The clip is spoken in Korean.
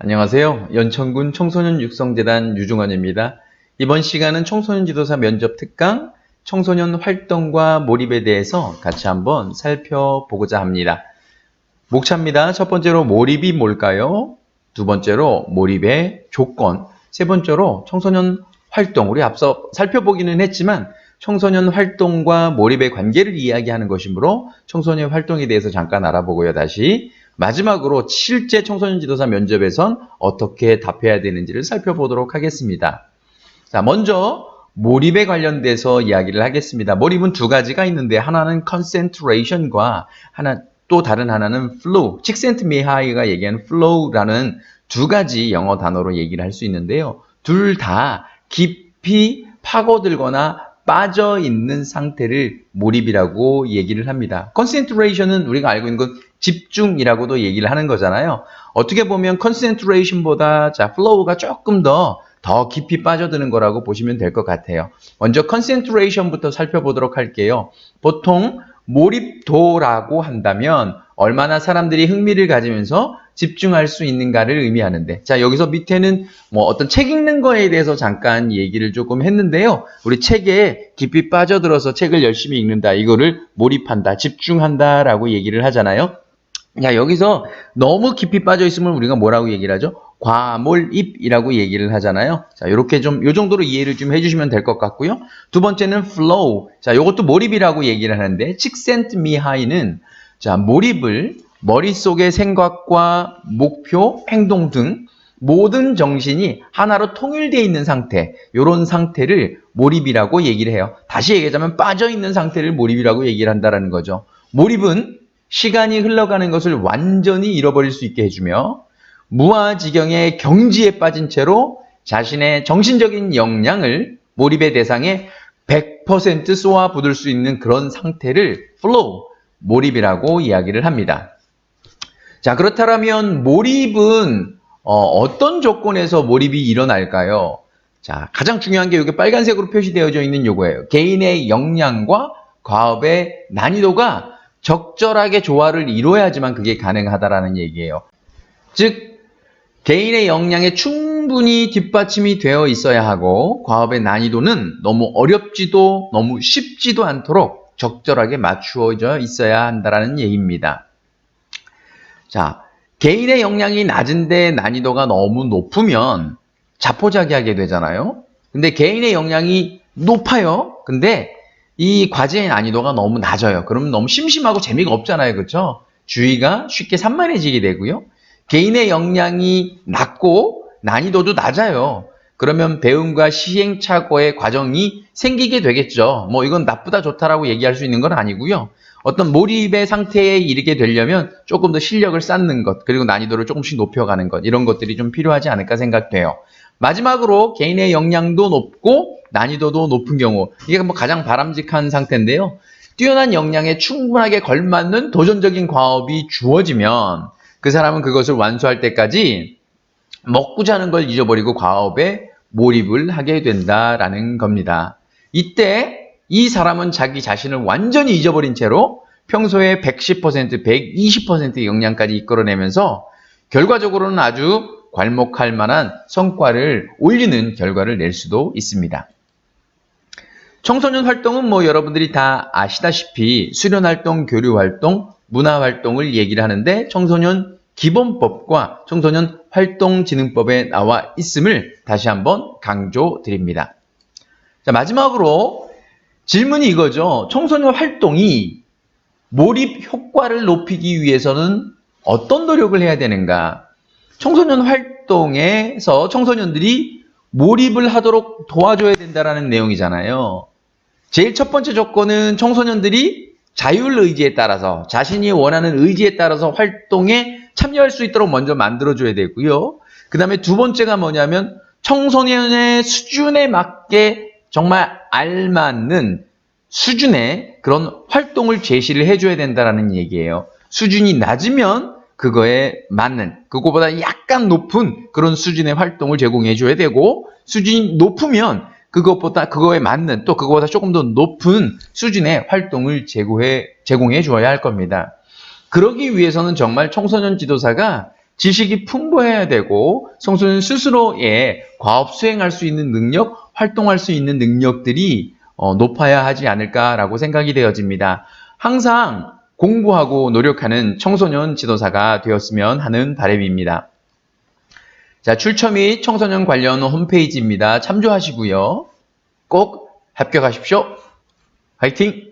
안녕하세요. 연천군 청소년 육성재단 유중원입니다. 이번 시간은 청소년 지도사 면접 특강 청소년 활동과 몰입에 대해서 같이 한번 살펴보고자 합니다. 목차입니다. 첫 번째로 몰입이 뭘까요? 두 번째로 몰입의 조건, 세 번째로 청소년 활동, 우리 앞서 살펴보기는 했지만 청소년 활동과 몰입의 관계를 이야기하는 것이므로 청소년 활동에 대해서 잠깐 알아보고요. 다시 마지막으로 실제 청소년 지도사 면접에선 어떻게 답해야 되는지를 살펴보도록 하겠습니다. 자, 먼저 몰입에 관련돼서 이야기를 하겠습니다. 몰입은 두 가지가 있는데 하나는 concentration과 또 다른 하나는 flow, 칙센트미하이가 얘기하는 flow라는 두 가지 영어 단어로 얘기를 할 수 있는데요. 둘 다 깊이 파고들거나 빠져있는 상태를 몰입이라고 얘기를 합니다. concentration은 우리가 알고 있는 건 집중이라고도 얘기를 하는 거잖아요. 어떻게 보면 concentration보다 flow가 조금 더 깊이 빠져드는 거라고 보시면 될 것 같아요. 먼저 concentration부터 살펴보도록 할게요. 보통 몰입도라고 한다면 얼마나 사람들이 흥미를 가지면서 집중할 수 있는가를 의미하는데, 자, 여기서 밑에는 어떤 책 읽는 거에 대해서 잠깐 얘기를 조금 했는데요. 우리 책에 깊이 빠져들어서 책을 열심히 읽는다, 이거를 몰입한다, 집중한다라고 얘기를 하잖아요. 자, 여기서 너무 깊이 빠져 있으면 우리가 뭐라고 얘기를 하죠? 과몰입이라고 얘기를 하잖아요. 자, 요렇게 요 정도로 이해를 좀 해주시면 될 것 같고요. 두 번째는 flow. 자, 요것도 몰입이라고 얘기를 하는데, 칙센트미하이는 자, 몰입을 머릿속의 생각과 목표, 행동 등 모든 정신이 하나로 통일되어 있는 상태, 요런 상태를 몰입이라고 얘기를 해요. 다시 얘기하자면 빠져있는 상태를 몰입이라고 얘기를 한다는 거죠. 몰입은 시간이 흘러가는 것을 완전히 잃어버릴 수 있게 해주며 무아지경의 경지에 빠진 채로 자신의 정신적인 역량을 몰입의 대상에 100% 쏘아부을 수 있는 그런 상태를 flow, 몰입이라고 이야기를 합니다. 자, 그렇다면 몰입은 어떤 조건에서 몰입이 일어날까요? 자, 가장 중요한 게 여기 빨간색으로 표시되어져 있는 요거예요. 개인의 역량과 과업의 난이도가 적절하게 조화를 이루어야지만 그게 가능하다라는 얘기예요. 즉, 개인의 역량에 충분히 뒷받침이 되어 있어야 하고 과업의 난이도는 너무 어렵지도 너무 쉽지도 않도록 적절하게 맞추어져 있어야 한다는 얘기입니다. 자, 개인의 역량이 낮은데 난이도가 너무 높으면 자포자기하게 되잖아요. 근데 개인의 역량이 높아요. 근데 이 과제의 난이도가 너무 낮아요. 그러면 너무 심심하고 재미가 없잖아요. 그렇죠? 주의가 쉽게 산만해지게 되고요. 개인의 역량이 낮고 난이도도 낮아요. 그러면 배움과 시행착오의 과정이 생기게 되겠죠. 이건 나쁘다 좋다라고 얘기할 수 있는 건 아니고요. 어떤 몰입의 상태에 이르게 되려면 조금 더 실력을 쌓는 것, 그리고 난이도를 조금씩 높여가는 것, 이런 것들이 좀 필요하지 않을까 생각돼요. 마지막으로 개인의 역량도 높고 난이도도 높은 경우, 이게 가장 바람직한 상태인데요. 뛰어난 역량에 충분하게 걸맞는 도전적인 과업이 주어지면 그 사람은 그것을 완수할 때까지 먹고 자는 걸 잊어버리고 과업에 몰입을 하게 된다라는 겁니다. 이때 이 사람은 자기 자신을 완전히 잊어버린 채로 평소에 110%, 120%의 역량까지 이끌어내면서 결과적으로는 아주 괄목할 만한 성과를 올리는 결과를 낼 수도 있습니다. 청소년 활동은 여러분들이 다 아시다시피 수련활동, 교류활동, 문화활동을 얘기를 하는데 청소년 기본법과 청소년 활동진흥법에 나와 있음을 다시 한번 강조드립니다. 자, 마지막으로 질문이 이거죠. 청소년 활동이 몰입 효과를 높이기 위해서는 어떤 노력을 해야 되는가? 청소년 활동에서 청소년들이 몰입을 하도록 도와줘야 된다는 내용이잖아요. 제일 첫 번째 조건은 청소년들이 자율의지에 따라서 자신이 원하는 의지에 따라서 활동에 참여할 수 있도록 먼저 만들어줘야 되고요. 그 다음에 두 번째가 뭐냐면 청소년의 수준에 맞게 정말 알맞는 수준의 그런 활동을 제시를 해줘야 된다는 얘기예요. 수준이 낮으면 그거에 맞는, 그거보다 약간 높은 그런 수준의 활동을 제공해줘야 되고, 수준이 높으면 그거에 맞는, 또 그거보다 조금 더 높은 수준의 활동을 제공해 주어야 할 겁니다. 그러기 위해서는 정말 청소년 지도사가 지식이 풍부해야 되고 청소년 스스로의 과업 수행할 수 있는 능력, 활동할 수 있는 능력들이 높아야 하지 않을까라고 생각이 되어집니다. 항상 공부하고 노력하는 청소년 지도사가 되었으면 하는 바람입니다. 자, 출처 및 청소년 관련 홈페이지입니다. 참조하시고요. 꼭 합격하십시오. 화이팅!